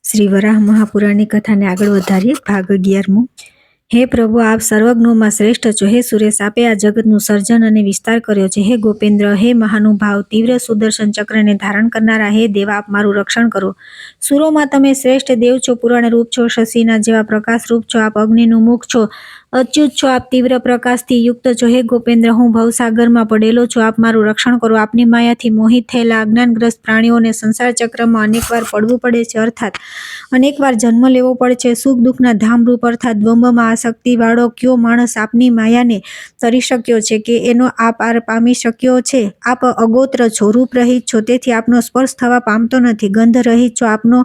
શ્રી વરાહ મહાપુરાણની કથાને આગળ વધારીએ. ભાગ 11મો. હે પ્રભુ, આપ સર્વજ્ઞોમાં શ્રેષ્ઠ છો. હે સુરેશ, આપે આ જગતનું સર્જન અને વિસ્તાર કર્યો છે. હે ગોપેન્દ્ર, હે મહાનુભાવ, તીવ્ર સુદર્શન ચક્રને ધારણ કરનારા, હે દેવ, આપ મારું રક્ષણ કરો. સુરોમાં તમે શ્રેષ્ઠ દેવ છો, પુરાણ રૂપ છો, શશીના જેવા પ્રકાશ રૂપ છો, આપ અગ્નિનું મુખ છો, અચ્યુત છો, આપ તીવ્ર પ્રકાશથી યુક્ત છો. હે ગોપેન્દ્ર, હું ભવસાગરમાં પડેલો છું, આપ મારું રક્ષણ કરો. આપની માયાથી મોહિત થયેલા અજ્ઞાનગ્રસ્ત પ્રાણીઓને સંસાર ચક્રમાં અનેકવાર પડવું પડે છે, અર્થાત અનેકવાર જન્મ લેવો પડે છે. સુખ દુઃખના ધામરૂપ અર્થાત દ્વંદ્વમાં આસક્તિવાળો કયો માણસ આપની માયાને તરી શક્યો છે કે એનો આ પાર પામી શક્યો છે? આપ અગોત્ર છો, રૂપ રહિત છો, તેથી આપનો સ્પર્શ થવા પામતો નથી. ગંધ રહિત છો, આપનો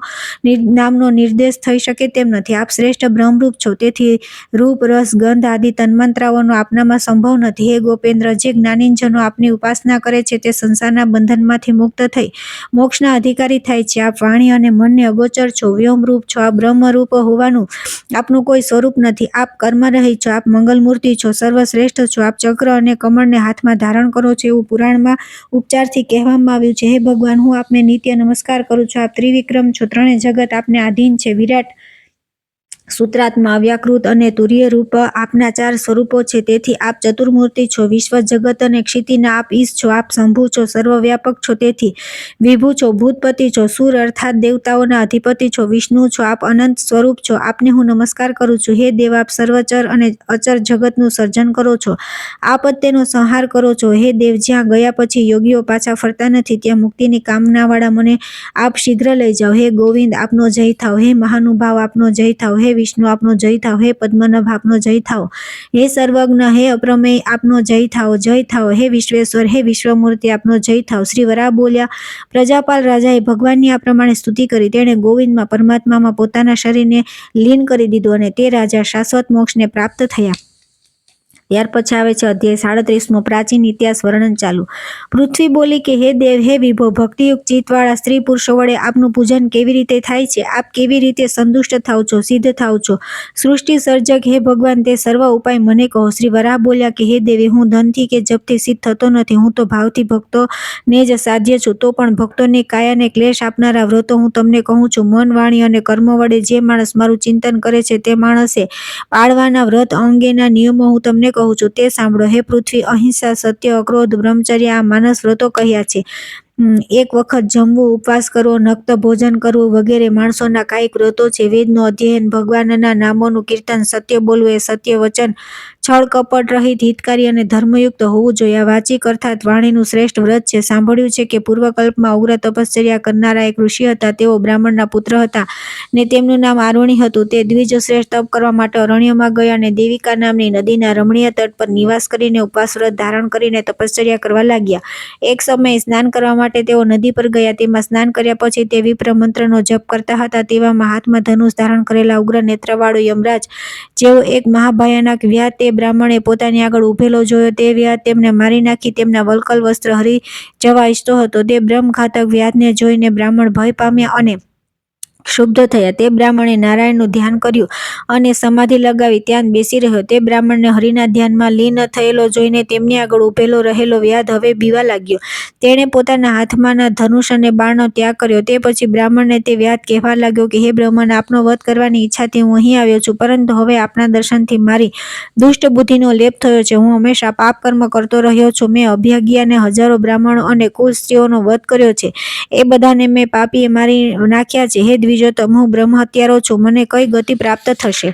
નામનો નિર્દેશ થઈ શકે તેમ નથી. આપ શ્રેષ્ઠ બ્રહ્મરૂપ છો, તેથી રૂપ, રસ, ગંધ આદિ તન્માંતરાઓનો આપનામાં સંભવ નથી. હે ગોપેન્દ્ર, જે જ્ઞાનીજનો આપની ઉપાસના કરે છે તે સંસારના બંધનમાંથી મુક્ત થઈ મોક્ષના અધિકારી થાય છે. આપ વાણી અને મનને અગોચર છો, વ્યોમરૂપ છો, આપ બ્રહ્મરૂપ હોવાનું આપનું કોઈ સ્વરૂપ નથી. આપ કર્મરહિત છો, આપ મંગલમૂર્તિ છો, સર્વશ્રેષ્ઠ છો. આપ ચક્ર અને કમળને હાથમાં ધારણ કરો છો એવું પુરાણમાં ઉપચારથી કહેવામાં આવ્યું છે. હે ભગવાન, હું આપને નિત્ય નમસ્કાર કરું છું. આપ ત્રિવિક્રમ છો, ત્રણેય જગત આપને આધીન છે. વિરાટ, સૂત્રાત્મા, અવ્યાકૃત અને તુર્ય રૂપ આપના ચાર સ્વરૂપો છે. તેથી આપ ચતુર્મૂર્તિ છો. વિશ્વ, જગત અને ક્ષિતિના આપ ઈશ છો. આપ શંભુ છો, સર્વવ્યાપક છો, તેથી વિભુ છો. ભૂતપતિ છો, સુર અર્થાત દેવતાઓના અધિપતિ છો. વિષ્ણુ છો, આપ અનંત સ્વરૂપ છો. આપને હું નમસ્કાર કરું છું. હે દેવ, આપ સર્વચર અને અચર જગતનું સર્જન કરો છો, આપ જ તેનો સંહાર કરો છો. હે દેવ, જ્યાં ગયા પછી યોગીઓ પાછા ફરતા નથી, ત્યાં મુક્તિની કામનાવાળા મને આપ શીઘ્ર લઈ જાઓ. હે ગોવિંદ, આપનો જય થાવ. હે મહાનુભાવ, આપનો જય થાવ. હે વિષ્ણુ, આપનો જય થાવ. હે પદ્મનાભ, આપનો જય થાવ. હે સર્વજ્ઞ, હે અપ્રમેય, આપનો જય થાવ. જય થાવ. હે વિશ્વેશ્વર, હે વિશ્વમૂર્તિ, આપનો જય થાવ. શ્રી વરાહ બોલ્યા. પ્રજાપાલ રાજાએ ભગવાનની આ પ્રમાણે સ્તુતિ કરી. તેણે ગોવિંદમાં, પરમાત્મામાં પોતાના શરીરને લીન કરી દીધું અને તે રાજા શાશ્વત મોક્ષને પ્રાપ્ત થયા. ત્યાર પછી આવે છે અધ્યાય 37મો. પ્રાચીન ઇતિહાસ વર્ણન ચાલુ. પૃથ્વી બોલી કે હે દેવ, હે વિભો, ભક્તિયુક્ત ચિત્તવાળા સ્ત્રી પુરુષો વડે આપનું પૂજન કેવી રીતે થાય છે? આપ કેવી રીતે સંતુષ્ટ થાવ છો, સિદ્ધ થાવ છો? સૃષ્ટિ સર્જક હે ભગવાન, તે સર્વ ઉપાય મને કહો. શ્રી વરાહ બોલ્યા કે હે દેવી, હું ધનથી કે જપથી સિદ્ધ થતો નથી. હું તો ભાવથી ભક્તોને જ સાધ્ય છું. તો પણ ભક્તોની કાયાને ક્લેશ આપનારા વ્રતો હું તમને કહું છું. મન, વાણી અને કર્મ વડે જે માણસ મારું ચિંતન કરે છે તે માણસે પાળવાના વ્રત અંગેના નિયમો હું તમને કહું છું, તે સાંભળો. હે પૃથ્વી, અહિંસા, સત્ય, અક્રોધ, બ્રહ્મચર્ય આ માનસ વ્રતો કહ્યા છે. એક વખત જમવું, ઉપવાસ કરવો, નક્ત ભોજન કરવું વગેરે માણસોના કાયિક વ્રતો છે. વેદનું અધ્યયન, ભગવાનના નામોનું કીર્તન, સત્ય બોલવું એ સત્ય વચન, છળ કપટ રહિત, હિતકારી અને ધર્મયુક્ત હોવું જોઈએ. આ વાચિક અર્થાત વાણીનું શ્રેષ્ઠ વ્રત છે. સાંભળ્યું છે કે પૂર્વકલ્પમાં ઉગ્ર તપશ્ચર્યા કરનારા એક ઋષિ હતા. તેઓ બ્રાહ્મણના પુત્ર હતા ને તેમનું નામ આરુણિ હતું. તે દ્વિજશ્રેષ્ઠ તપ કરવા માટે અરણ્યમાં ગયા અને દેવિકા નામની નદીના રમણીય તટ પર નિવાસ કરીને ઉપવાસ વ્રત ધારણ કરીને તપશ્ચર્યા કરવા લાગ્યા. એક સમયે સ્નાન કરવા માટે તેઓ નદી પર ગયા. તેમાં સ્નાન કર્યા પછી તે વિપ્ર મંત્રનો જપ કરતા હતા. તેવામાં હાથમાં ધનુષ ધારણ કરેલા ઉગ્ર નેત્રવાળો યમરાજ જેવો એક મહાભયાનક વ્યાધ તે બ્રાહ્મણે પોતાની આગળ ઉભેલો જોયો. તે વ્યાધ તેમને મારી નાખી તેમના વલ્કલ વસ્ત્ર હરી જવા ઈચ્છતો હતો. તે બ્રહ્મઘાતક વ્યાધને જોઈને બ્રાહ્મણ ભય પામ્યા અને ક્ષુબ્ધ થયા. તે બ્રાહ્મણે નારાયણનું ધ્યાન કર્યું અને સમાધિ લગાવી ત્યાં જ બેસી રહ્યો. તે બ્રાહ્મણને હરિના ધ્યાનમાં લીન થયેલો જોઈને તેમની આગળ ઉભેલો રહેલો વ્યાધ હવે બીવા લાગ્યો. તેણે પોતાના હાથમાંના ધનુષ અને બાણનો ત્યાગ કર્યો. તે પછી બ્રાહ્મણને તે વ્યાધ કહેવા લાગ્યો કે હે બ્રહ્મન, આપનો વધ કરવાની ઈચ્છાથી હું અહીં આવ્યો છું, પરંતુ હવે આપના દર્શનથી મારી દુષ્ટ બુદ્ધિનો લેપ થયો છે. હું હંમેશા પાપ કર્મ કરતો રહ્યો છું. મેં અભાગ્યાને હજારો બ્રાહ્મણો અને કુલ સ્ત્રીઓનો વધ કર્યો છે. એ બધાને મેં પાપીએ મારી નાખ્યા છે. હે દ્વિજોત્તમ, હું બ્રહ્મ હત્યારો છું. મને કઈ ગતિ પ્રાપ્ત થશે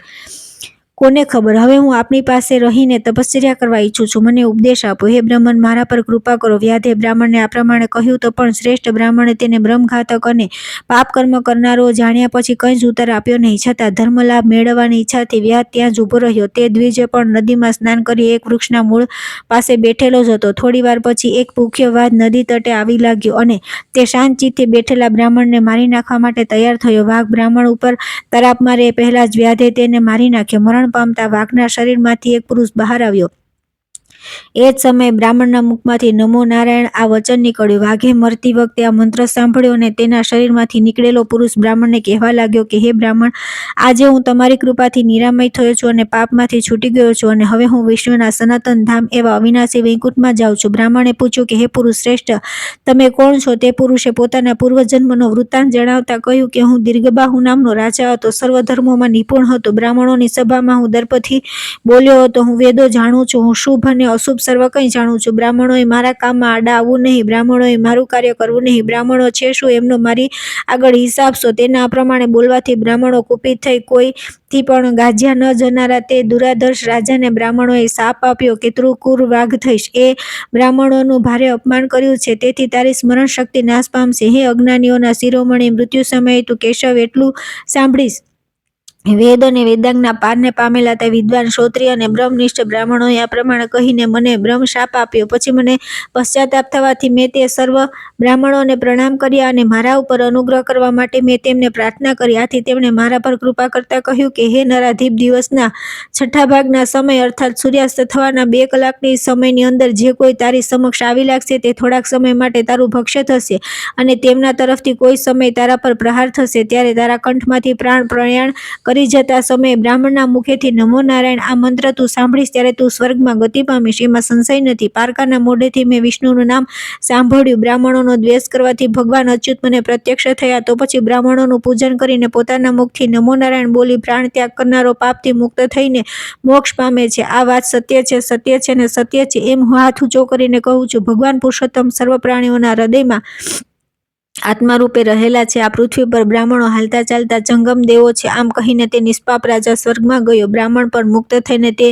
કોને ખબર? હવે હું આપની પાસે રહીને તપશ્ચર્યા કરવા ઈચ્છું છું. મને ઉપદેશ આપો. હે બ્રહ્મન, મારા પર કૃપા કરો. વ્યાધે બ્રાહ્મણને આ પ્રમાણે કહ્યું તો પણ શ્રેષ્ઠ બ્રાહ્મણે તેને બ્રહ્મઘાતક અને પાપ કર્મ કરનારો જાણ્યા પછી કંઈ જ ઉત્તર આપ્યો નહીં. છતાં ધર્મલાભ મેળવવાની ઈચ્છાથી વ્યાધ ત્યાં જ ઊભો રહ્યો. તે દ્વિજે પણ નદીમાં સ્નાન કરી એક વૃક્ષના મૂળ પાસે બેઠેલો જ હતો. થોડી વાર પછી એક ભૂખ્યો વાઘ નદી તટે આવી લાગ્યો અને તે શાંત ચિત્તે બેઠેલા બ્રાહ્મણને મારી નાખવા માટે તૈયાર થયો. વાઘ બ્રાહ્મણ ઉપર તરાપ મારે એ પહેલા જ વ્યાધે તેને મારી નાખ્યો. મરણ પામતા વાઘના શરીરમાંથી એક પુરુષ બહાર આવ્યો. એ જ સમયે બ્રાહ્મણના મુખમાંથી નમો નારાયણ આ વચન નીકળ્યું. વાઘે મરતી વખતે આ મંત્ર સાંભળ્યો અને તેના શરીરમાંથી નીકળેલો પુરુષ બ્રાહ્મણને કહેવા લાગ્યો કે હે બ્રાહ્મણ, આજે હું તમારી કૃપાથી નિરામય થયો છું અને પાપમાંથી છૂટી ગયો છું અને હવે હું વિષ્ણુના સનાતન ધામ એવા અવિનાશી વૈકુંઠમાં જાઉં છું. બ્રાહ્મણે પૂછ્યું કે હે પુરુષ શ્રેષ્ઠ, તમે કોણ છો? તે પુરુષે પોતાના પૂર્વજન્મનો વૃત્તાંત જણાવતા કહ્યું કે હું દીર્ઘબાહુ નામનો રાજા હતો, સર્વ ધર્મોમાં નિપુણ હતો, બ્રાહ્મણોની સભામાં હું દર્પથી બોલ્યો હતો, હું વેદો જાણું છું, હું શુભ અને અશુભ સર્વ કંઈ જાણું છું. બ્રાહ્મણોએ મારા કામમાં આડા આવવું નહીં, બ્રાહ્મણોએ મારું કાર્ય કરવું નહીં. બ્રાહ્મણો છે શું એમનો મારી આગળ હિસાબ સો. તેના આ પ્રમાણે બોલવાથી બ્રાહ્મણો કુપિત થઈ કોઈથી પણ ગાજ્યા ન જનારા તે દુરાદર્શ રાજાને બ્રાહ્મણોએ શાપ આપ્યો કે તું ક્રૂર વાઘ થઈશ. એ બ્રાહ્મણોનું ભારે અપમાન કર્યું છે, તેથી તારી સ્મરણ શક્તિ નાશ પામશે. હે અજ્ઞાનીઓના શિરોમણી, મૃત્યુ સમયે તું કેશવ એટલું સાંભળીશ. વેદ અને વેદાંગના પારને પામેલા તે વિદ્વાન શ્રોત્રિય અને બ્રહ્મનિષ્ઠ બ્રાહ્મણોએ આ પ્રમાણે કહીને મને બ્રહ્મ શાપ આપ્યો. પછી મને પશ્ચાતાપ થવાથી મેં તે સર્વ બ્રાહ્મણોને પ્રણામ કર્યા અને મારા ઉપર અનુગ્રહ કરવા માટે મેં તેમને પ્રાર્થના કરી. આથી તેમણે મારા પર કૃપા કરતા કહ્યું કે હે નરાધીપ, દિવસના છઠ્ઠા ભાગના સમય અર્થાત સૂર્યાસ્ત થવાના 2 કલાકની સમયની અંદર જે કોઈ તારી સમક્ષ આવી લાગશે તે થોડાક સમય માટે તારું ભક્ષ્ય થશે અને તેમના તરફથી કોઈ સમય તારા પર પ્રહાર થશે. ત્યારે તારા કંઠમાંથી પ્રાણ પ્રયાણ કરી જતા સમયે બ્રાહ્મણના મુખેથી નમો નારાયણ આ મંત્ર તું સાંભળીશ ત્યારે તું સ્વર્ગમાં ગતિ પામીશ, એમાં સંશય નથી. પારકાના મોઢેથી મેં વિષ્ણુનું નામ સાંભળ્યું. બ્રાહ્મણોનો દ્વેષ કરવાથી ભગવાન અચ્યુત મને પ્રત્યક્ષ થયા. તો પછી બ્રાહ્મણોનું પૂજન કરીને પોતાના મુખથી નમો નારાયણ બોલી પ્રાણ ત્યાગ કરનારો પાપથી મુક્ત થઈને મોક્ષ પામે છે. આ વાત સત્ય છે, સત્ય છે ને સત્ય છે એમ હું હાથ ઊંચો કરીને કહું છું. ભગવાન પુરુષોત્તમ સર્વ પ્રાણીઓના હૃદયમાં આત્મા રૂપે રહેલા છે. આ પૃથ્વી પર બ્રાહ્મણો હાલતા ચાલતા જંગમ દેવો છે. આમ કહીને તે નિષ્પાપ રાજા સ્વર્ગમાં ગયો. બ્રાહ્મણ પણ મુક્ત થઈને તે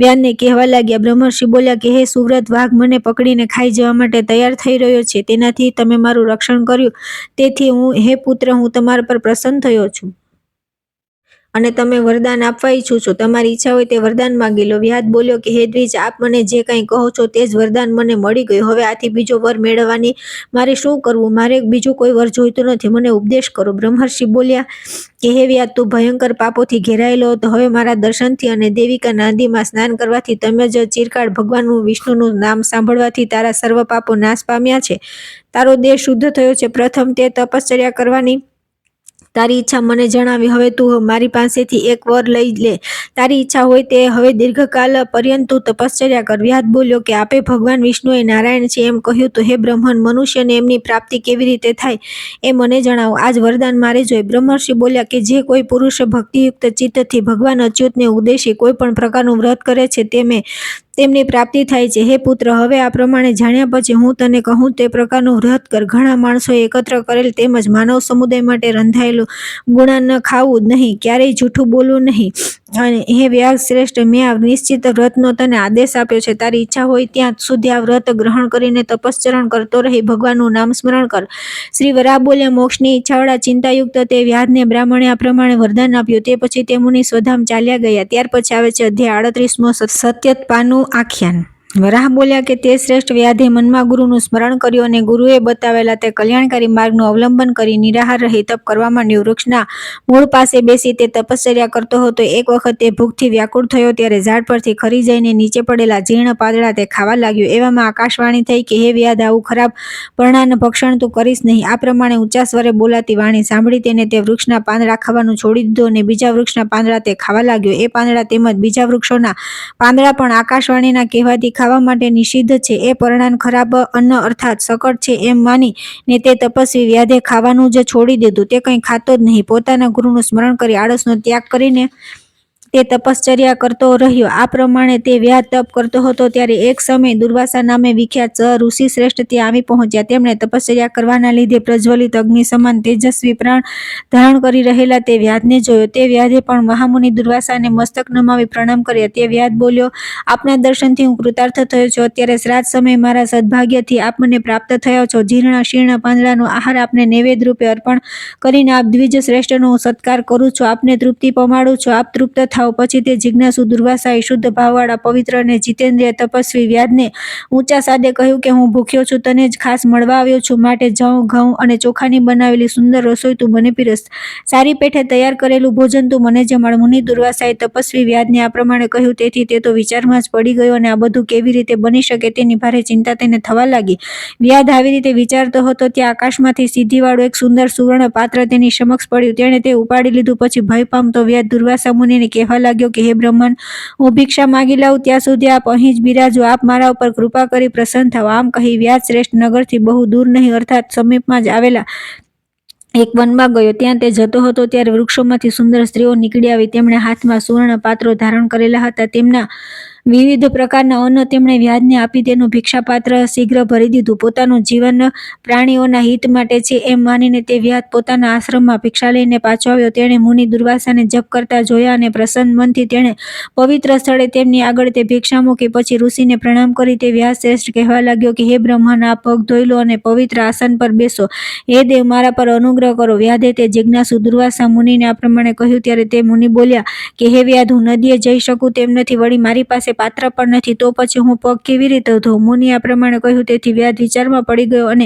વ્યાનને કહેવા લાગ્યા. બ્રહ્મર્ષિ બોલ્યા કે હે સુવ્રત, વાઘ મને પકડીને ખાઈ જવા માટે તૈયાર થઈ રહ્યો છે. તેનાથી તમે મારું રક્ષણ કર્યું, તેથી હે પુત્ર, હું તમારા પર પ્રસન્ન થયો છું અને તમે વરદાન આપવા ઈચ્છું છું. તમારી ઈચ્છા હોય તે વરદાન માંગી લો. વ્યાધ બોલ્યો કે હે દ્વિજ, આપ મને જે કંઈ કહો છો તે જ વરદાન મને મળી ગયું. હવે આથી બીજો વર મેળવવાની મારે શું કરવું? મારે બીજું કોઈ વર જોઈતું નથી, મને ઉપદેશ કરો. બ્રહ્મર્ષિ બોલ્યા કે હે વ્યાધ, તું ભયંકર પાપોથી ઘેરાયેલો હતો. હવે મારા દર્શનથી અને દેવિકા નદીમાં સ્નાન કરવાથી તમે જ ચિરકાળ ભગવાનનું વિષ્ણુનું નામ સાંભળવાથી તારા સર્વ પાપો નાશ પામ્યા છે. તારો દેહ શુદ્ધ થયો છે. પ્રથમ તે તપશ્ચર્યા કરવાની તારી ઈચ્છા મને જણાવી. હવે તું મારી પાસેથી એક વર લઈ લે. તારી ઈચ્છા હોય તે હવે દીર્ઘકાલ પર્યંત તું તપશ્ચર્યા કર. વ્યાધ બોલ્યો કે આપે ભગવાન વિષ્ણુ એ નારાયણ છે એમ કહ્યું તો હે બ્રહ્મન, મનુષ્યને એમની પ્રાપ્તિ કેવી રીતે થાય એ મને જણાવો. આ જ વરદાન મારે જોઈએ. બ્રહ્મર્ષિ બોલ્યા કે જે કોઈ પુરુષ ભક્તિયુક્ત ચિત્તથી ભગવાન અચ્યુતને ઉદ્દેશી કોઈ પણ પ્રકારનું વ્રત કરે છે તેમની પ્રાપ્તિ થાય છે. હે પુત્ર, હવે આ પ્રમાણે જાણ્યા પછી હું તને કહું તે પ્રકારનું વ્રત કર. ઘણા માણસોએ એકત્ર કરેલ તેમજ માનવ સમુદાય માટે રંધાયેલું ગુણાન ન ખાવું નહીં, ક્યારેય જૂઠું બોલવું નહીં. અને હે વ્યાસ શ્રેષ્ઠ, મેં આ નિશ્ચિત વ્રતનો તને આદેશ આપ્યો છે. તારી ઈચ્છા હોય ત્યાં સુધી આ વ્રત ગ્રહણ કરીને તપશ્ચરણ કરતો રહી ભગવાનનું નામ સ્મરણ કર. શ્રી વરાહ બોલ્યા, મોક્ષની ઈચ્છાવાળા ચિંતાયુક્ત તે વ્યાધને બ્રાહ્મણે આ પ્રમાણે વરદાન આપ્યું. તે પછી તે મુનિ સ્વધામ ચાલ્યા ગયા. ત્યાર પછી આવે છે અધ્યાય 38મો, સત્યતપાનું આખ્યાન. વરાહ બોલ્યા કે તે શ્રેષ્ઠ વ્યાધે મનમાં ગુરુનું સ્મરણ કર્યું અને ગુરુએ બતાવેલા તે કલ્યાણકારી માર્ગનું અવલંબન કરી નિરાહાર રહી તપ કરવા માંડ્યો. વૃક્ષના મૂળ પાસે બેસી તે તપશ્ચર્યા કરતો હતો. એક વખત તે ભૂખથી વ્યાકુળ થયો ત્યારે ઝાડ પરથી ખરી જઈને નીચે પડેલા જીર્ણ પાંદડા તે ખાવા લાગ્યો. એવામાં આકાશવાણી થઈ કે હે વ્યાધ, આવું ખરાબ પર્ણાન ભક્ષણ તું કરીશ નહીં. આ પ્રમાણે ઊંચા સ્વરે બોલાતી વાણી સાંભળી તેને તે વૃક્ષના પાંદડા ખાવાનું છોડી દીધું અને બીજા વૃક્ષના પાંદડા તે ખાવા લાગ્યો. એ પાંદડા તેમજ બીજા વૃક્ષોના પાંદડા પણ આકાશવાણીના કહેવાથી ખાવા માટે નિષિદ્ધ છે. એ પરિણામ ખરાબ અન્ન અર્થાત સકટ છે એમ માની ને તે તપસ્વી વ્યાધે ખાવાનું જ છોડી દીધું. તે કંઈ ખાતો જ નહીં. પોતાના ગુરુનું સ્મરણ કરી આળસનો ત્યાગ કરીને તે તપશ્ચર્યા કરતો રહ્યો. આ પ્રમાણે તે વ્યાધ તપ કરતો હતો ત્યારે એક સમય દુર્વાસા નામે વિખ્યાત ઋષિ શ્રેષ્ઠ ત્યાં આવી પહોંચ્યા. તેમણે તપશ્ચર્યા કરવાના લીધે પ્રજ્વલિત અગ્નિ સમાન તેજસ્વી પ્રાણ ધારણ કરી રહેલા તે વ્યાધને જોયો. તે વ્યાધે પણ મહામુનિ દુર્વાસાને મસ્તક નમાવી પ્રણામ કર્યા. તે વ્યાધ બોલ્યો, આપના દર્શનથી હું કૃતાર્થ થયો છું. અત્યારે શ્રાદ્ધ સમય મારા સદભાગ્યથી આપ મને પ્રાપ્ત થયા છો. જીર્ણ શીર્ણ પાંદડાનો આહાર આપને નૈવેદ્ય રૂપે અર્પણ કરીને આપ દ્વિજ શ્રેષ્ઠનો હું સત્કાર કરું છું. આપને તૃપ્તિ પમાડું છું. આપ તૃપ્ત થાઓ થાઓ. પછી તે જિજ્ઞાસુ દુર્વાસાએ શુદ્ધ ભાવવાળા પવિત્ર અને જીતેન્દ્રિય તપસ્વી વ્યાધને ઊંચા સાદે કહ્યું કે હું ભૂખ્યો છું, તને જ ખાસ મળવા આવ્યો છું, માટે જવ, ઘઉં અને ચોખાની બનાવેલી સુંદર રસોઈ તું મને પીરસ. સારી પેઠે તૈયાર કરેલું ભોજન તું મને જમાડ. મુનિ દુર્વાસાએ તપસ્વી વ્યાધને આ પ્રમાણે કહ્યું. તેથી તે તો વિચારમાં જ પડી ગયો અને આ બધું કેવી રીતે બની શકે તેની ભારે ચિંતા તેને થવા લાગી. વ્યાધ આવી રીતે વિચારતો હતો ત્યાં આકાશમાંથી સિદ્ધિવાળું એક સુંદર સુવર્ણ પાત્ર તેની સમક્ષ પડ્યું. તેણે તે ઉપાડી લીધું. પછી ભય પામતો વ્યાધ દુર્વાસા મુનિને કહેવા લાગ્યો કે હે બ્રહ્મન, હું ભિક્ષા માગી લાવું ત્યાં સુધી આપ અહીં જ બિરાજો. આપ મારા ઉપર કૃપા કરી પ્રસન્ન થાઓ. આમ કહી વ્યાધ શ્રેષ્ઠ નગરથી બહુ દૂર નહીં અર્થાત સમીપમાં જ આવેલા એક વનમાં ગયો. ત્યાં તે જતો હતો ત્યારે વૃક્ષોમાંથી સુંદર સ્ત્રીઓ નીકળી આવી. તેમણે હાથમાં સુવર્ણ પાત્રો ધારણ કરેલા હતા. તેમના વિવિધ પ્રકારના અન્ન તેમણે વ્યાધને આપી તેનું ભિક્ષાપાત્ર શીઘ્ર ભરી દીધું. પોતાનું જીવન પ્રાણીઓના હિત માટે છે એમ માનીને તે વ્યાધ પોતાના આશ્રમમાં ભિક્ષા લઈને પાછો આવ્યો. તેણે મુનિ દુર્વાસાને જપ કરતા જોયા અને પ્રસન્ન મનથી તેણે પવિત્ર સ્થળે તેમની આગળ તે ભિક્ષા મૂકી. પછી ઋષિને પ્રણામ કરી તે વ્યાધ શ્રેષ્ઠ કહેવા લાગ્યો કે હે બ્રહ્મન, આ પગ ધોઈ લો અને પવિત્ર આસન પર બેસો. હે દેવ, મારા પર અનુગ્રહ કરો. વ્યાધે તે જિજ્ઞાસુ દુર્વાસા મુનિને આ પ્રમાણે કહ્યું. ત્યારે તે મુનિ બોલ્યા કે હે વ્યાધ, હું નદીએ જઈ શકું તેમ નથી, વળી મારી પાસે પાત્ર પણ નથી, તો પછી હું પગ કેવી રીતે ધોઉં? મુનિ આ પ્રમાણે કહ્યું. તેથી વ્યાધ વિચારમાં પડી ગયો અને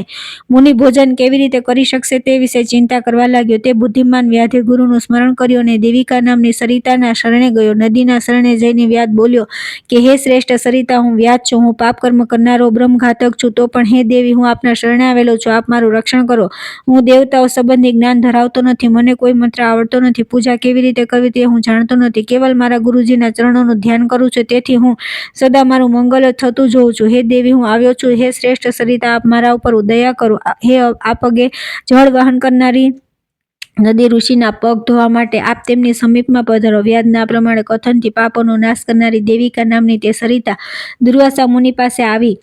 મુનિ ભોજન કેવી રીતે કરી શકશે તે વિશે ચિંતા કરવા લાગ્યો. તે બુદ્ધિમાન વ્યાધે ગુરુનું સ્મરણ કર્યું અને દેવિકા નામની સરિતાના શરણે ગયો. નદીના શરણે જઈને વ્યાધ બોલ્યો કે હે શ્રેષ્ઠ સરિતા, હું વ્યાધ છું, હું પાપ કર્મ કરનારો બ્રહ્મઘાતક છું. તો પણ હે દેવી, હું આપના શરણે આવેલો છું, આપ મારું રક્ષણ કરો. હું દેવતાઓ સંબંધી જ્ઞાન ધરાવતો નથી, મને કોઈ મંત્ર આવડતો નથી, પૂજા કેવી રીતે કરવી તે હું જાણતો નથી, કેવલ મારા ગુરુજીના ચરણોનું ધ્યાન કરું છું. તેથી હું સદા મારું મંગલ થતું જોઉં છું. હે દેવી, હું આવ્યો છું. હે શ્રેષ્ઠ સરિતા, આપ મારા ઉપર દયા કરો. હે આ પગે જળ વહન કરનારી નદી, ઋષિના પગ ધોવા માટે આપ તેમની સમીપમાં પધારો. વ્યાધના પ્રમાણે કથનથી પાપોનો નાશ કરનારી દેવિકા નામની તે સરિતા દુર્વાસા મુનિ પાસે આવી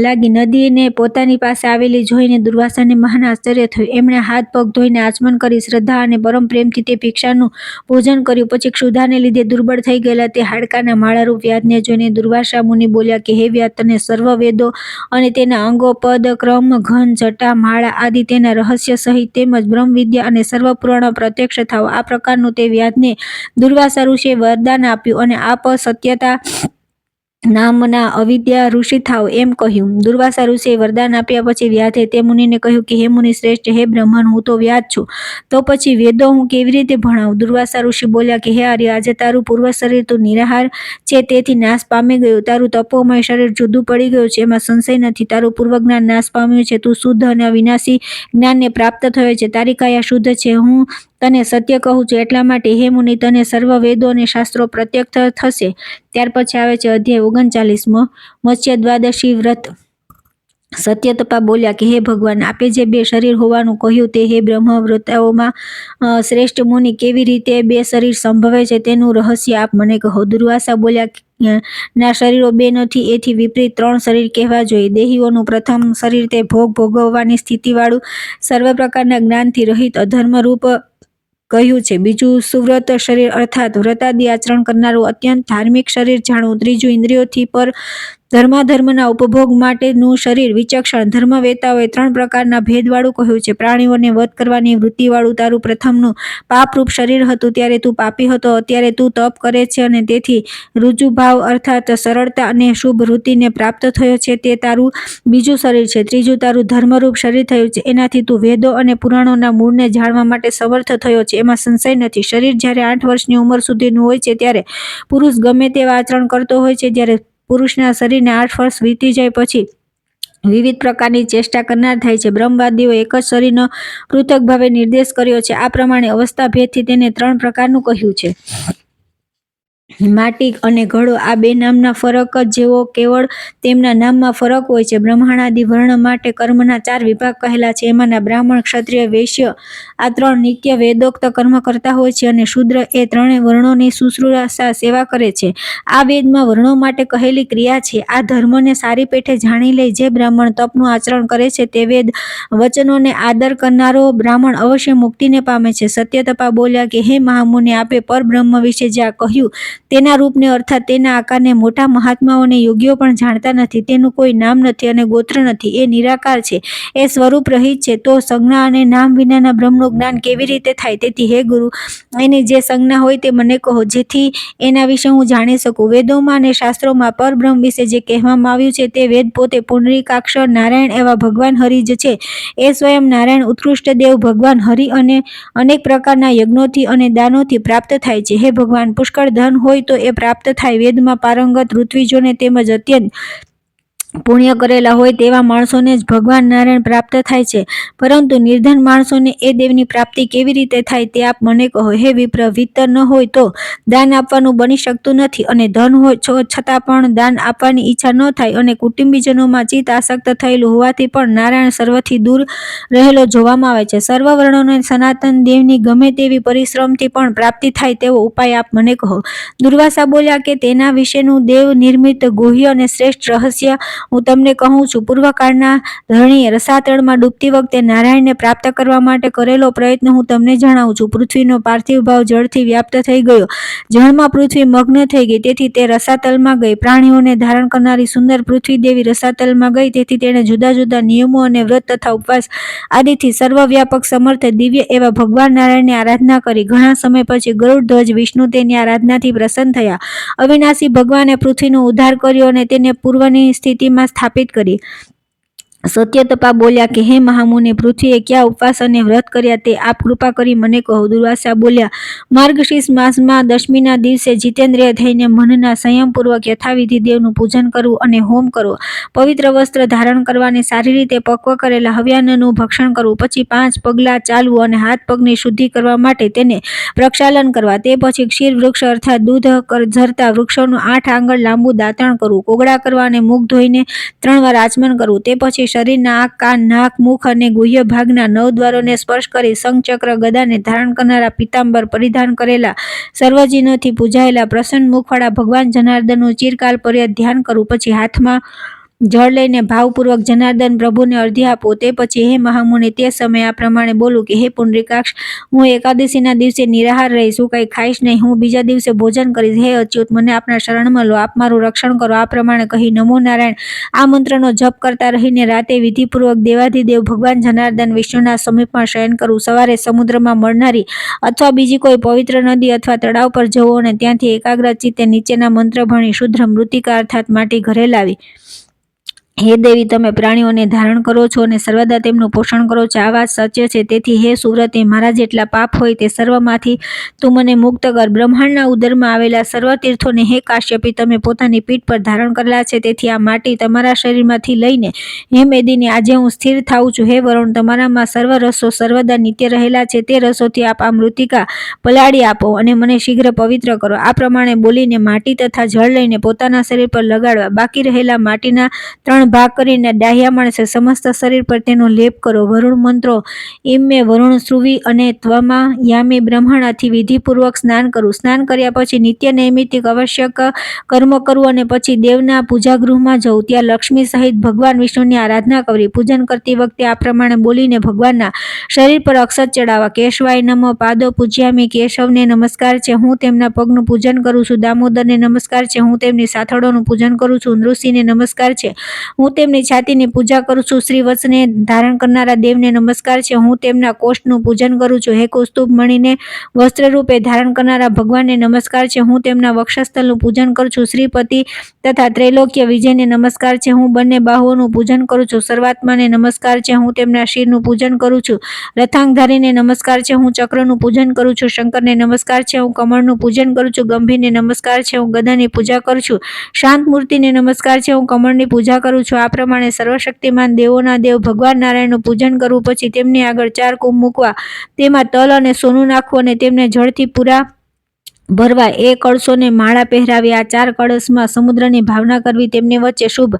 લાગી. નદીને પોતાની પાસે આવેલી જોઈને દુર્વાસાને મહાન આશ્ચર્ય થયું. એમણે હાથ પગ ધોઈને આચમન કરી શ્રદ્ધા અને પરમ પ્રેમથી તે ભિક્ષાનું ભોજન કર્યું. પછી ક્ષુધાને લીધે દુર્બળ થઈ ગયેલા તે હાડકાના માળારૂપ વ્યાધને જોઈને દુર્વાસા મુનિ બોલ્યા કે હે વ્યાધ, તને સર્વ વેદો અને તેના અંગો, પદ, ક્રમ, ઘન, જટા, માળા આદિ તેના રહસ્ય સહિત તેમજ બ્રહ્મ વિદ્યા અને સર્વ પુરાણો પ્રત્યક્ષ થાવ. આ પ્રકારનું તે વ્યાધને દુર્વાસા ઋષિએ વરદાન આપ્યું અને આપ સત્યતા નામના અવિદ્યા ઋષિ થાવ એમ કહ્યું. દુર્વાસા ઋષિએ વરદાન આપ્યા પછી વ્યાધે તે મુનિને કહ્યું કે હે મુનિ શ્રેષ્ઠ, હે બ્રહ્મન, હું તો વ્યાધ છું, તો પછી વેદો હું કેવી રીતે ભણાવું? દુર્વાસા ઋષિ બોલ્યા કે હે આર્ય, આજે તારું પૂર્વ શરીર તું નિરાહાર છે તેથી નાશ પામી ગયું. તારું તપોમય શરીર જુદું પડી ગયું છે, એમાં સંશય નથી. તારું પૂર્વ જ્ઞાન નાશ પામ્યું છે, તું શુદ્ધ અને અવિનાશી જ્ઞાનને પ્રાપ્ત થયો છે. તારી કાયા શુદ્ધ છે, હું તને સત્ય કહું છું. એટલા માટે હે મુનિ, તને સર્વ વેદો અને શાસ્ત્રો પ્રત્યક્ષ થશે. ત્યાર પછી આવે છે અધ્યાય 39મો, મત્સ્ય દ્વાદશી વ્રત. સત્યતપા બોલ્યા કે હે ભગવાન, આપે જે બે શરીર હોવાનું કહ્યું તે હે બ્રહ્મ વ્રતાઓમાં શ્રેષ્ઠ મુનિ, કેવી રીતે બે શરીર સંભવે છે તેનું રહસ્ય આપ મને કહો. દુર્વાસા બોલ્યા ના, શરીરો બે નથી, એથી વિપરીત ત્રણ શરીર કહેવા જોઈએ. દેહીઓનું પ્રથમ શરીર તે ભોગ ભોગવવાની સ્થિતિવાળું, સર્વ પ્રકારના જ્ઞાનથી રહિત અધર્મરૂપ કહ્યું છે. બીજું સુવ્રત શરીર અર્થાત વ્રતાદિ આચરણ કરનારું અત્યંત ધાર્મિક શરીર જાણવું. ત્રીજું ઇન્દ્રિયોથી પર ધર્માધર્મના ઉપભોગ માટેનું શરીર વિચક્ષણ ધર્મવેતાઓએ ત્રણ પ્રકારના ભેદવાળું કહ્યું છે. પ્રાણીઓને વધ કરવાની વૃત્તિવાળું તારું પ્રથમનું પાપરૂપ શરીર હતું ત્યારે તું પાપી હતો, અત્યારે તું તપ કરે છે અને તેથી ઋજુભાવ અર્થાત સરળતા અને શુભ વૃત્તિને પ્રાપ્ત થયો છે, તે તારું બીજું શરીર છે. ત્રીજું તારું ધર્મરૂપ શરીર થયું છે, એનાથી તું વેદો અને પુરાણોના મૂળને જાણવા માટે સમર્થ થયો છે, એમાં સંશય નથી. શરીર જ્યારે 8 વર્ષની ઉંમર સુધીનું હોય છે ત્યારે પુરુષ ગમે તેવા આચરણ કરતો હોય છે. જ્યારે પુરુષના શરીરને 8 વર્ષ વીતી જાય પછી વિવિધ પ્રકારની ચેષ્ટા કરનાર થાય છે. બ્રહ્મવાદીઓ એક જ શરીરનો પૃથક ભાવે નિર્દેશ કર્યો છે. આ પ્રમાણે અવસ્થા ભેદથી તેને 3 પ્રકારનું કહ્યું છે. માટી અને ઘડો આ બે નામના ફરક જ જેવો કેવળ તેમના નામમાં ફરક હોય છે. બ્રહ્માંડાદિ વર્ણ માટે કર્મના 4 વિભાગ કહેલા છે. એમાંના બ્રાહ્મણ, ક્ષત્રિય, વૈશ્ય આ 3 નિત્ય વેદોક્ત કર્મ કરતા હોય છે અને શૂદ્ર એ 3 વર્ણોની શુશ્રૂષા સેવા કરે છે. આ વેદમાં વર્ણો માટે કહેલી ક્રિયા છે. આ ધર્મને સારી પેઠે જાણી લઈ જે બ્રાહ્મણ તપનું આચરણ કરે છે તે વેદ વચનોને આદર કરનારો બ્રાહ્મણ અવશ્ય મુક્તિને પામે છે. સત્યતપા બોલ્યા કે હે મહામુનિ, આપે પરબ્રહ્મ વિશે જ્યાં કહ્યું તેના રૂપને અર્થાત તેના આકારને મોટા મહાત્માઓ અને યોગીઓ પણ જાણતા નથી. તેનું કોઈ નામ નથી અને ગોત્ર નથી. એ નિરાકાર છે, એ સ્વરૂપ રહિત છે. તો સંજ્ઞા અને નામ વિનાના બ્રહ્મનો વેદોનું જ્ઞાન કેવી રીતે થાય? તેથી હે ગુરુ, એની જે સંજ્ઞા હોય તે મને કહો, જેથી એના વિશે હું જાણી શકું. વેદોમાં અને શાસ્ત્રોમાં પરબ્રહ્મ વિશે જે કહેવામાં આવ્યું છે તે વેદ પોતે પુંડરીકાક્ષ નારાયણ એવા ભગવાન હરિ જ છે. એ સ્વયં નારાયણ ઉત્કૃષ્ટ દેવ ભગવાન હરિ અને અનેક પ્રકારના યજ્ઞોથી અને દાનોથી પ્રાપ્ત થાય છે. હે ભગવાન, પુષ્કળ ધન હોય તો એ પ્રાપ્ત થાય. વેદમાં પારંગત ઋત્વિજોને તેમજ અત્યંત પુણ્ય કરેલા હોય તેવા માણસોને જ ભગવાન નારાયણ પ્રાપ્ત થાય છે, પરંતુ નિર્ધન માણસોને એ દેવની પ્રાપ્તિ કેવી રીતે થાય તે આપ મને કહો. હે વિપ્ર, વિત્ત ન હોય તો દાન આપવાનું બની શકતું નથી, અને ધન હોય છતાં પણ દાન આપવાની ઈચ્છા ન થાય, અને કુટુંબીજનોમાં ચિત્ત આસક્ત થયેલું હોવાથી પણ નારાયણ સર્વથી દૂર રહેલો જોવામાં આવે છે. સર્વ વર્ણોને સનાતન દેવની ગમે તેવી પરિશ્રમથી પણ પ્રાપ્તિ થાય તેવો ઉપાય આપ મને કહો. દુર્વાસા બોલ્યા કે તેના વિશેનું દેવ નિર્મિત ગુહ્ય અને શ્રેષ્ઠ રહસ્ય હું તમને કહું છું. પૂર્વકાળના ધરણીએ રસાતળમાં ડૂબતી વખતે નારાયણને પ્રાપ્ત કરવા માટે કરેલો પ્રયત્ન હું તમને જણાવું છું. પૃથ્વીનો પાર્થિવ ભાવ જળથી વ્યાપ્ત થઈ ગયો. જળમાં પૃથ્વી મગ્ન થઈ ગઈ, તેથી તે રસાતલમાં ગઈ. પ્રાણીઓને ધારણ કરનારી સુંદર પૃથ્વી દેવી રસાતલમાં ગઈ, તેથી તેણે જુદા જુદા નિયમો અને વ્રત તથા ઉપવાસ આદિથી સર્વવ્યાપક સમર્થ દિવ્ય એવા ભગવાન નારાયણની આરાધના કરી. ઘણા સમય પછી ગરુડ ધ્વજ વિષ્ણુ તેની આરાધનાથી પ્રસન્ન થયા. અવિનાશી ભગવાને પૃથ્વીનો ઉદ્ધાર કર્યો અને તેને પૂર્વની સ્થિતિમાં સ્થાપિત કરી. સત્યતપા બોલ્યા કે હે મહામુનિ, પૃથ્વીએ ક્યાં ઉપવાસ અને વ્રત કર્યા તે આપ કૃપા કરી મને કહો. દુર્વાસા બોલ્યા, માર્ગશીર્ષ માસમાં દશમીના દિવસે જીતેન્દ્રિય થઈને મનના સંયમપૂર્વક યથાવિધિ દેવનું પૂજન કરવું અને હોમ કરવો, પવિત્ર વસ્ત્ર ધારણ કરવાને સારી રીતે પક્વ કરેલા હવ્યાન્નનું ભક્ષણ કરવું, પછી 5 પગલાં ચાલવું અને હાથ પગની શુદ્ધિ કરવા માટે તેને પ્રક્ષાલન કરવા, તે પછી ક્ષીર વૃક્ષ અર્થાત દૂધ ઝરતા વૃક્ષોનું 8 આંગળ લાંબુ દાંતણ કરવું, કોગળા કરવા અને મુખ ધોઈને 3 વાર આચમન કરવું, તે પછી શરીરના આંખ, કાન, નાક, મુખ અને ગુહ્ય ભાગના 9 દ્વારોને સ્પર્શ કરી શંખ, ચક્ર, ગદાને ધારણ કરનારા પીતાંબર પરિધાન કરેલા સર્વજીનોથી પૂજાયેલા પ્રસન્ન મુખવાળા ભગવાન જનાર્દનનું ચિરકાલ પર્યંત ધ્યાન કરવું, પછી હાથમાં જળ લઈને ભાવપૂર્વક જનાર્દન પ્રભુને અર્ધ્ય આપો. તે પછી હે મહામુનિ, તે સમયે આ પ્રમાણે બોલું કે હે પુંડરીકાક્ષ, હું એકાદશીના દિવસે નિરાહાર રહીશ, હું કંઈ ખાઈશ નહીં, હું બીજા દિવસે ભોજન કરીશ. હે અચ્યુત, મને આપના શરણમાં લો, આપ મારું રક્ષણ કરો. આ પ્રમાણે કહી નમો નારાયણ આ મંત્રનો જપ કરતા રહીને રાતે વિધિપૂર્વક દેવાધિદેવ ભગવાન જનાર્દન વિષ્ણુના સમીપમાં શયન કરવું. સવારે સમુદ્રમાં મળનારી અથવા બીજી કોઈ પવિત્ર નદી અથવા તળાવ પર જવું અને ત્યાંથી એકાગ્ર ચિત્તે નીચેના મંત્ર ભણી શુદ્ધ મૃત્તિકા અર્થાત માટી ઘરે લાવી. હે દેવી, તમે પ્રાણીઓને ધારણ કરો છો અને સર્વદા તેમનું પોષણ કરો છો, આ વાત સત્ય છે. તેથી હે સુવ્રતે, મારા જેટલા પાપ હોય તે સર્વમાંથી તું મને મુક્ત કર. બ્રહ્માંડના ઉદરમાં આવેલા સર્વ તીર્થોને હે કાશ્યપી તમે પોતાની પીઠ પર ધારણ કરેલા છે, તેથી આ માટી તમારા શરીરમાંથી લઈને હે મેદિની આજે હું સ્થિર થાઉં છું. હે વરુણ, તમારામાં સર્વ રસો સર્વદા નિત્ય રહેલા છે, તે રસોથી આપ આ મૃત્તિકા પલાળી આપો અને મને શીઘ્ર પવિત્ર કરો. આ પ્રમાણે બોલીને માટી તથા જળ લઈને પોતાના શરીર પર લગાડવા. બાકી રહેલા માટીના 3 ભાગ કરીને ડાહ્યા માણસે સમસ્ત શરીર પર તેનો લેપ કરો. વરુણ મંત્રો ઇમ મેં વરુણ શ્રુવી અને ત્વમા યામી બ્રહ્મણાથી વિધિપૂર્વક સ્નાન કરવું. સ્નાન કર્યા પછી નિત્ય નૈમિત્તિક આવશ્યક કર્મ કરવું અને પછી દેવના પૂજાગૃહમાં જવું. ત્યાં લક્ષ્મી સહિત ભગવાન વિષ્ણુની આરાધના કરવી. પૂજન કરતી વખતે આ પ્રમાણે બોલીને ભગવાનના શરીર પર અક્ષત ચડાવવા. કેશવાય નમઃ, પાદો પૂજ્યામી, કેશવને નમસ્કાર છે, હું તેમના પગનું પૂજન કરું છું. દામોદરને નમસ્કાર છે, હું તેમની સાથળોનું પૂજન કરું છું. નૃસિંહને નમસ્કાર છે, હું તેમની છાતીની પૂજા કરું છું. શ્રીવત્સને ધારણ કરનારા દેવને નમસ્કાર છે, હું તેમના કોષ્ઠનું પૂજન કરું છું. હે કૌસ્તુભ મણીને વસ્ત્ર રૂપે ધારણ કરનારા ભગવાનને નમસ્કાર છે, હું તેમના વક્ષસ્થલનું પૂજન કરું છું. શ્રીપતિ તથા ત્રૈલોક્ય વિજયને નમસ્કાર છે, હું બંને બાહુઓનું પૂજન કરું છું. સર્વાત્માને નમસ્કાર છે, હું તેમના શિરનું પૂજન કરું છું. રથાંગધારીને નમસ્કાર છે, હું ચક્રનું પૂજન કરું છું. શંકરને નમસ્કાર છે, હું કમળનું પૂજન કરું છું. ગંભીરને નમસ્કાર છે, હું ગદાની પૂજા કરું છું. શાંત મૂર્તિને નમસ્કાર છે, હું કમળની પૂજા કરું છું. આ પ્રમાણે સર્વશક્તિમાન દેવોના દેવ ભગવાન નારાયણનું પૂજન કરવું. પછી તેમની આગળ 4 કુંભ મૂકવા, તેમાં તલ અને સોનું નાખવું અને તેમને જળથી પૂરા ભરવા. એ કળશોને માળા પહેરાવી. આ 4 કળશમાં સમુદ્રની ભાવના કરવી. તેમની વચ્ચે શુભ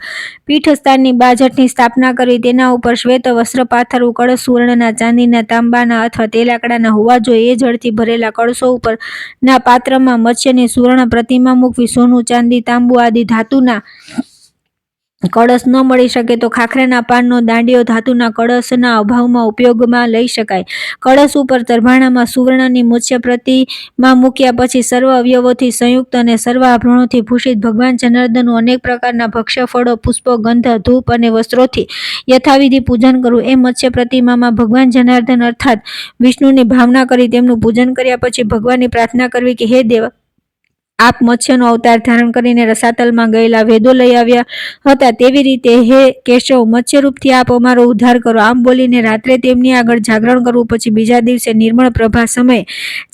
પીઠસ્થાનની બાજટની સ્થાપના કરવી. તેના ઉપર શ્વેત વસ્ત્ર પાથરવું. કળશ સુવર્ણના, ચાંદીના, તાંબાના અથવા તેલાકડાના હોવા જોઈએ. એ જળથી ભરેલા કળશો ઉપરના પાત્રમાં મત્સ્યની સુવર્ણ પ્રતિમા મૂકવી. સોનું, ચાંદી, તાંબુ આદિ ધાતુના કળશ ન મળી શકે તો ખાખરાના પાનનો દાંડિયો ધાતુના કળશના અભાવમાં ઉપયોગમાં લઈ શકાય. કળશ ઉપર તરભાણામાં સુવર્ણની મત્સ્ય પ્રતિમા મૂક્યા પછી સર્વ અવયવોથી સંયુક્ત અને સર્વ આભરણોથી ભૂષિત ભગવાન જનાર્દનનું અનેક પ્રકારના ભક્ષ્ય, ફળો, પુષ્પો, ગંધ, ધૂપ અને વસ્ત્રોથી યથાવિધિ પૂજન કરવું. એ મત્સ્ય પ્રતિમામાં ભગવાન જનાર્દન અર્થાત વિષ્ણુની ભાવના કરી તેમનું પૂજન કર્યા પછી ભગવાનની પ્રાર્થના કરવી કે હે દેવ, આપ મત્સ્યનો અવતાર ધારણ કરીને રસાતલમાં ગયેલા વેદો લઈ આવ્યા હતા, તેવી રીતે હે કેશવ, મત્સ્યરૂપથી આપ અમારો ઉદ્ધાર કરો. આમ બોલીને રાત્રે તેમની આગળ જાગરણ કરવું. પછી બીજા દિવસે નિર્મળ પ્રભા સમયે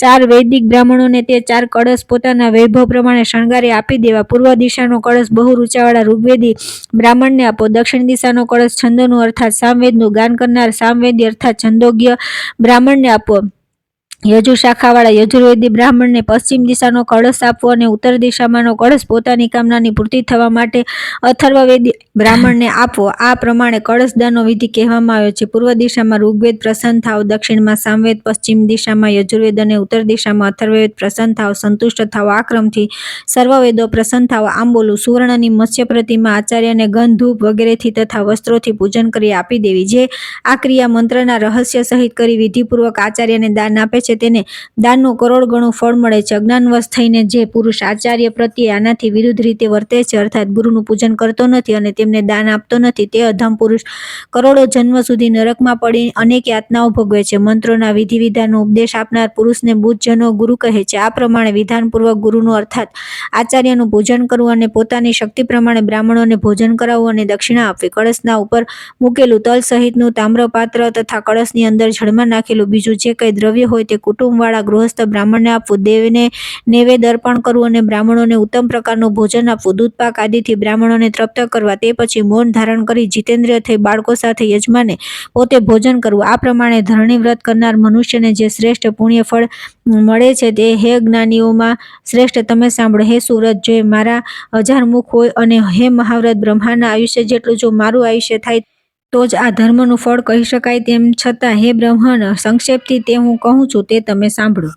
4 વૈદિક બ્રાહ્મણોને તે 4 કળશ પોતાના વૈભવ પ્રમાણે શણગારી આપી દેવા. પૂર્વ દિશાનો કળશ બહુ રૂચાવાળા ઋગ્વેદી બ્રાહ્મણને આપો. દક્ષિણ દિશાનો કળશ છંદોનું અર્થાત સામવેદનું ગાન કરનાર સામવેદી અર્થાત છંદોજ્ઞ બ્રાહ્મણને આપો. યજુ શાખાવાળા યજુર્વેદી બ્રાહ્મણને પશ્ચિમ દિશાનો કળશ આપવો અને ઉત્તર દિશામાંનો કળશ પોતાની કામનાની પૂર્તિ થવા માટે અથર્વવેદી બ્રાહ્મણને આપવો. આ પ્રમાણે કળશદાનનો વિધિ કહેવામાં આવ્યો છે. પૂર્વ દિશામાં ઋગ્વેદ પ્રસન્ન થાવ, દક્ષિણમાં સામવેદ, પશ્ચિમ દિશામાં યજુર્વેદ અને ઉત્તર દિશામાં અથર્વવેદ પ્રસન્ન થાવ, સંતુષ્ટ થાવ. આ ક્રમથી સર્વ વેદો પ્રસન્ન થાવ. આમ બોલું. સુવર્ણની મત્સ્ય પ્રતિમા આચાર્યને ગંધ, ધૂપ વગેરેથી તથા વસ્ત્રોથી પૂજન કરી આપી દેવી. જે આ ક્રિયા મંત્રના રહસ્ય સહિત કરી વિધિપૂર્વક આચાર્યને દાન આપે છે તેને દાનનું કરોડ ગણું ફળ મળે છે. અજ્ઞાનવશ થઈને જે પુરુષ આચાર્ય પ્રત્યે આનાથી વિરુદ્ધ રીતે વર્તે છે અર્થાત ગુરુનું પૂજન કરતો નથી અને તેમને દાન આપતો નથી, તે અધમ પુરુષ કરોડો જન્મ સુધી નરકમાં પડી અનેક યાતનાઓ ભોગવે છે. મંત્રોના વિધિ વિધાનનો ઉપદેશ આપનાર પુરુષને બુદ્ધજનો ગુરુ કહે છે. આ પ્રમાણે વિધાનપૂર્વક ગુરુનું અર્થાત આચાર્યનું પૂજન કરવું અને પોતાની શક્તિ પ્રમાણે બ્રાહ્મણોને ભોજન કરાવવું અને દક્ષિણા આપવી. કળશના ઉપર મૂકેલું તલ સહિતનું તામ્રપાત્ર તથા કળશની અંદર જળમાં નાખેલું બીજું જે કંઈ દ્રવ્ય હોય તે કુટુંબવાળા ગૃહસ્થ બ્રાહ્મણને આપવું. દેવને નૈવેદ્ય અર્પણ કરવું અને બ્રાહ્મણોને ઉત્તમ પ્રકારનું ભોજન આપવું. દૂધપાક આદિથી બ્રાહ્મણોને તૃપ્ત કરવા. તે પછી મૌન ધારણ કરી જીતેન્દ્રિય થઈ બાળકો સાથે યજમાને પોતે ભોજન કરવું. આ પ્રમાણે ધરણી વ્રત કરનાર મનુષ્યને જે શ્રેષ્ઠ પુણ્ય ફળ મળે છે તે હે જ્ઞાનીઓમાં શ્રેષ્ઠ તમે સાંભળો. હે સુવ્રત, જો મારા 1000 મુખ હોય અને હે મહાવ્રત, બ્રહ્માના આયુષ્ય જેટલું જો મારું આયુષ્ય થાય તો જ આ ધર્મનું ફળ કહી શકાય. તેમ છતાં હે બ્રહ્મણ, સંક્ષેપથી તે હું કહું છું તે તમે સાંભળો.